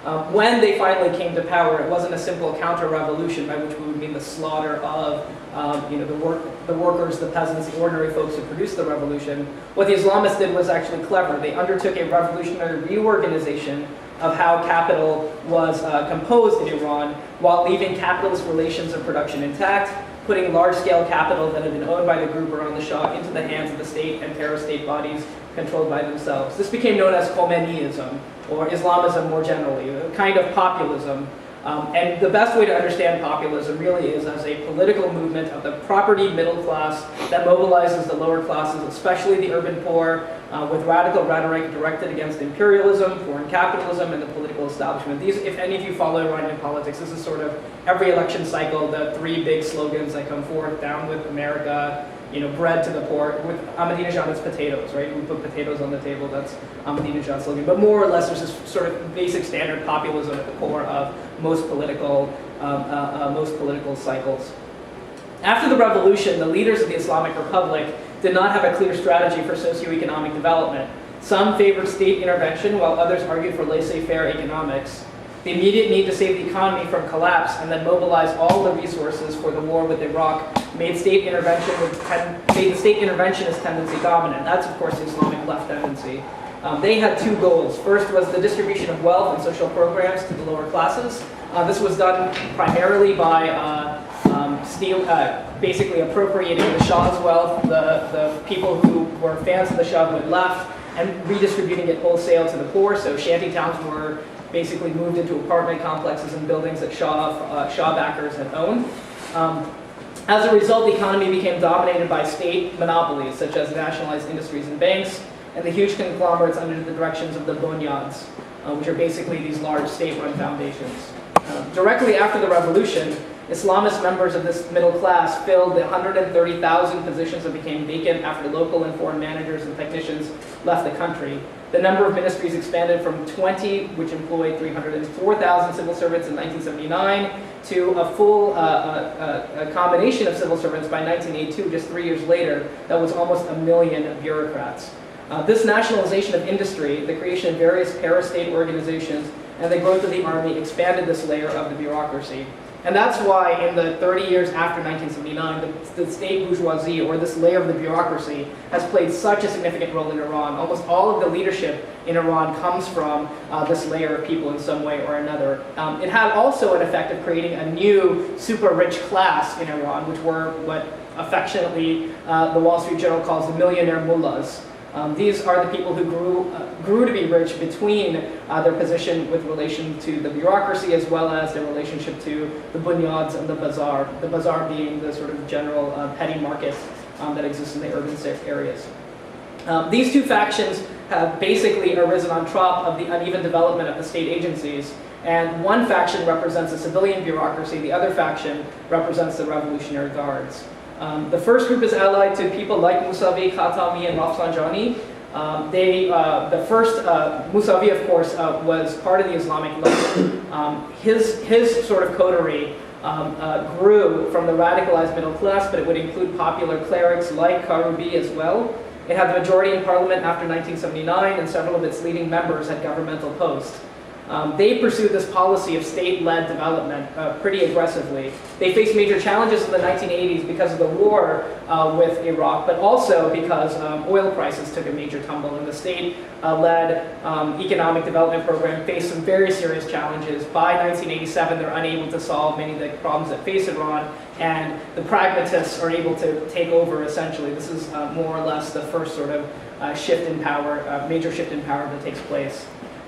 When they finally came to power, it wasn't a simple counter-revolution, by which we would mean the slaughter of the workers, the peasants, the ordinary folks who produced the revolution. What the Islamists did was actually clever. They undertook a revolutionary reorganization of how capital was composed in Iran, while leaving capitalist relations of production intact, putting large-scale capital that had been owned by the group around the Shah into the hands of the state and para-state bodies controlled by themselves. This became known as Khomeiniism, or Islamism more generally, a kind of populism. And the best way to understand populism really is as a political movement of the propertied middle class that mobilizes the lower classes, especially the urban poor, with radical rhetoric directed against imperialism, foreign capitalism, and the political establishment. These, if any of you follow Iranian politics, this is sort of every election cycle, the three big slogans that come forth: down with America, bread to the poor. With Ahmedinejad, it's potatoes, right? We put potatoes on the table, that's Ahmedinejad's slogan. But more or less, there's this sort of basic standard populism at the core of most political cycles. After the revolution, the leaders of the Islamic Republic did not have a clear strategy for socioeconomic development. Some favored state intervention, while others argued for laissez-faire economics. The immediate need to save the economy from collapse and then mobilize all the resources for the war with Iraq made the state interventionist tendency dominant. That's, of course, the Islamic left tendency. They had two goals. First was the distribution of wealth and social programs to the lower classes. This was done primarily by basically appropriating the Shah's wealth, the people who were fans of the Shah who had left, and redistributing it wholesale to the poor. So shanty towns were basically moved into apartment complexes and buildings that Shah backers had owned. As a result, the economy became dominated by state monopolies, such as nationalized industries and banks, and the huge conglomerates under the directions of the bunyads, which are basically these large state-run foundations. Directly after the revolution, Islamist members of this middle class filled the 130,000 positions that became vacant after local and foreign managers and technicians left the country. The number of ministries expanded from 20, which employed 304,000 civil servants in 1979, to a full a combination of civil servants by 1982, just 3 years later, that was almost 1 million bureaucrats. This nationalization of industry, the creation of various para-state organizations, and the growth of the army expanded this layer of the bureaucracy. And that's why in the 30 years after 1979, the state bourgeoisie, or this layer of the bureaucracy, has played such a significant role in Iran. Almost all of the leadership in Iran comes from this layer of people in some way or another. It had also an effect of creating a new super rich class in Iran, which were what affectionately the Wall Street Journal calls the millionaire mullahs. These are the people who grew to be rich between their position with relation to the bureaucracy as well as their relationship to the bunyads and the bazaar being the sort of general petty market that exists in the urban areas. These two factions have basically arisen on top of the uneven development of the state agencies, and one faction represents the civilian bureaucracy, the other faction represents the Revolutionary Guards. The first group is allied to people like Mousavi, Khatami, and Rafsanjani. The first, Mousavi, of course, was part of the Islamic left. His sort of coterie grew from the radicalized middle class, but it would include popular clerics like Karoubi as well. It had the majority in parliament after 1979, and several of its leading members had governmental posts. They pursued this policy of state-led development pretty aggressively. They faced major challenges in the 1980s because of the war with Iraq, but also because oil prices took a major tumble, and the state-led economic development program faced some very serious challenges. By 1987, they're unable to solve many of the problems that face Iran, and the pragmatists are able to take over, essentially. This is more or less the first sort of shift in power, major shift in power that takes place.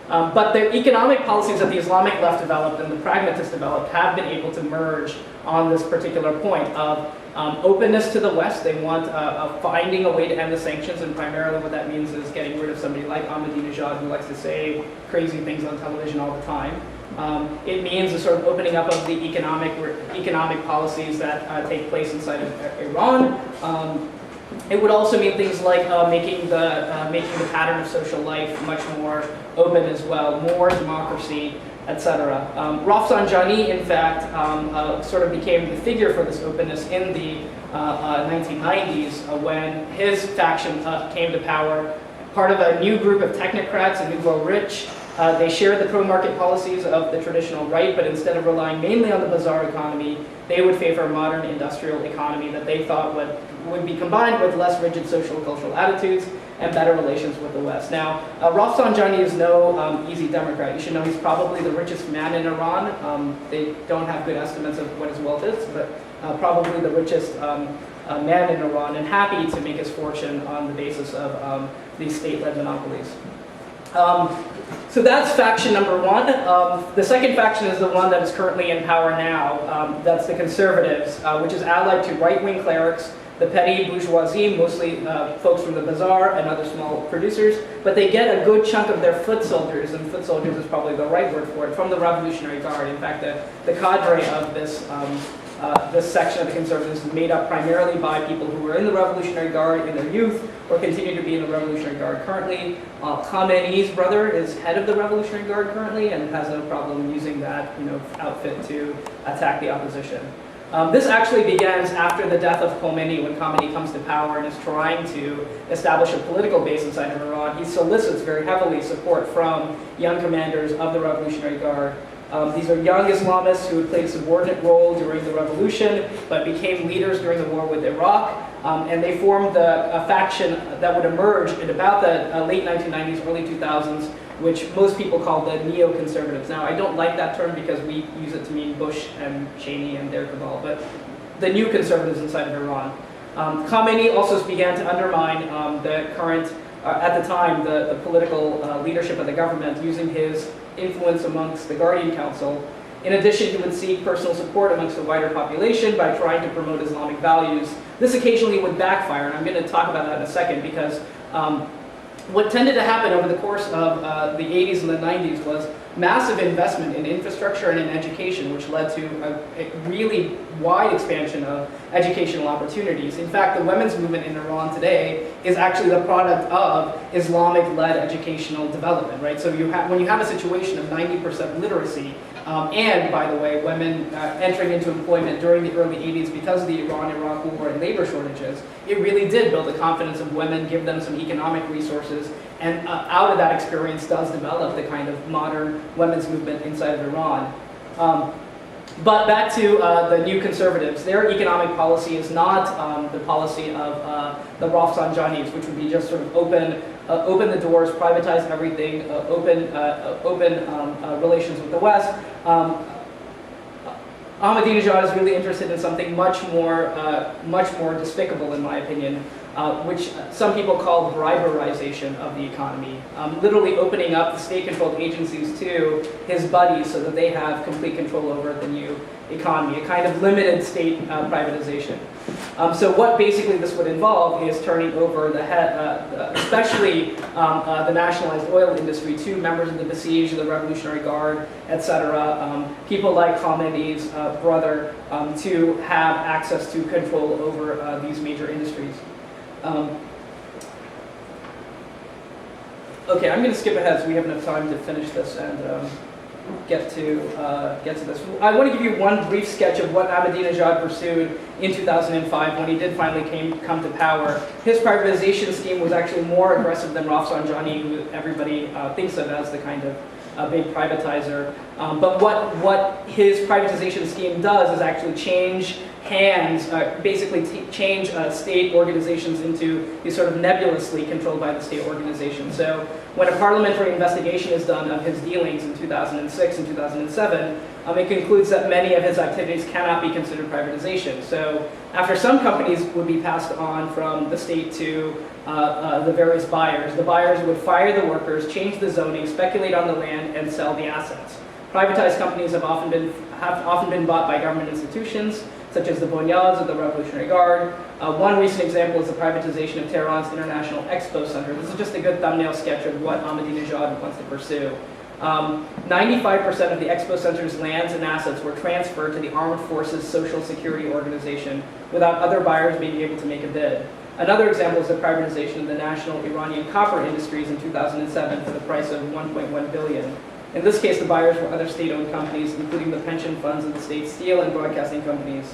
But the economic policies that the Islamic left developed and the pragmatists developed have been able to merge on this particular point of openness to the West. They want finding a way to end the sanctions, and primarily what that means is getting rid of somebody like Ahmadinejad, who likes to say crazy things on television all the time. It means a sort of opening up of the economic policies that take place inside of Iran. It would also mean things like making the pattern of social life much more open as well, more democracy, etc. Rafsanjani, in fact, sort of became the figure for this openness in the 1990s when his faction came to power, part of a new group of technocrats, a nouveau rich, They shared the pro-market policies of the traditional right, but instead of relying mainly on the bazaar economy, they would favor a modern industrial economy that they thought would be combined with less rigid social and cultural attitudes and better relations with the West. Now, Rafsanjani is no easy Democrat. You should know he's probably the richest man in Iran. They don't have good estimates of what his wealth is, but probably the richest man in Iran, and happy to make his fortune on the basis of these state-led monopolies. So that's faction number one. The second faction is the one that is currently in power now. That's the conservatives, which is allied to right-wing clerics, the petty bourgeoisie, mostly folks from the bazaar and other small producers, but they get a good chunk of their foot soldiers, and foot soldiers is probably the right word for it, from the Revolutionary Guard. In fact, the cadre of this section of the conservatives is made up primarily by people who were in the Revolutionary Guard in their youth or continue to be in the Revolutionary Guard currently. Khamenei's brother is head of the Revolutionary Guard currently and has no problem using that outfit to attack the opposition. This actually begins after the death of Khomeini, when Khomeini comes to power and is trying to establish a political base inside of Iran. He solicits very heavily support from young commanders of the Revolutionary Guard. These are young Islamists who had played a subordinate role during the revolution, but became leaders during the war with Iraq, and they formed a faction that would emerge in about the late 1990s, early 2000s, which most people call the neoconservatives. Now, I don't like that term because we use it to mean Bush and Cheney and their cabal, but the new conservatives inside of Iran. Khamenei also began to undermine the current, at the time, the political leadership of the government, using his influence amongst the Guardian Council. In addition, he would seek personal support amongst the wider population by trying to promote Islamic values. This occasionally would backfire, and I'm going to talk about that in a second, because what tended to happen over the course of the 80s and the 90s was massive investment in infrastructure and in education, which led to a really wide expansion of educational opportunities. In fact, the women's movement in Iran today is actually the product of Islamic-led educational development, right? So when you have a situation of 90% literacy, and by the way, women entering into employment during the early 80s because of the Iran-Iraq war and labor shortages, it really did build the confidence of women, give them some economic resources, and out of that experience does develop the kind of modern women's movement inside of Iran. But back to the new conservatives. Their economic policy is not the policy of the Rafsanjanis, which would be just sort of open the doors, privatize everything, open relations with the West. Ahmedinejad is really interested in something much more despicable, in my opinion, which some people call briberization of the economy, literally opening up the state-controlled agencies to his buddies so that they have complete control over the new economy, a kind of limited state privatization. So what basically this would involve is turning over the head, especially the nationalized oil industry, to members of the Basij, the Revolutionary Guard, etc., people like Khamenei's brother, to have access to control over these major industries. Okay, I'm going to skip ahead so we have enough time to finish this and get to this. I want to give you one brief sketch of what Ahmedinejad pursued in 2005 when he did finally come to power. His privatization scheme was actually more aggressive than Rafsanjani, who everybody thinks of as the kind of big privatizer. But what his privatization scheme does is actually change hands, basically change state organizations into these sort of nebulously controlled by the state organization. So when a parliamentary investigation is done of his dealings in 2006 and 2007, it concludes that many of his activities cannot be considered privatization. So after some companies would be passed on from the state to the various buyers, the buyers would fire the workers, change the zoning, speculate on the land, and sell the assets. Privatized companies have often been bought by government institutions, such as the Bonyads of the Revolutionary Guard. One recent example is the privatization of Tehran's International Expo Center. This is just a good thumbnail sketch of what Ahmedinejad wants to pursue. 95% of the Expo Center's lands and assets were transferred to the Armed Forces Social Security Organization without other buyers being able to make a bid. Another example is the privatization of the national Iranian copper industries in 2007 for the price of $1.1 billion. In this case, the buyers were other state-owned companies, including the pension funds of the state steel and broadcasting companies.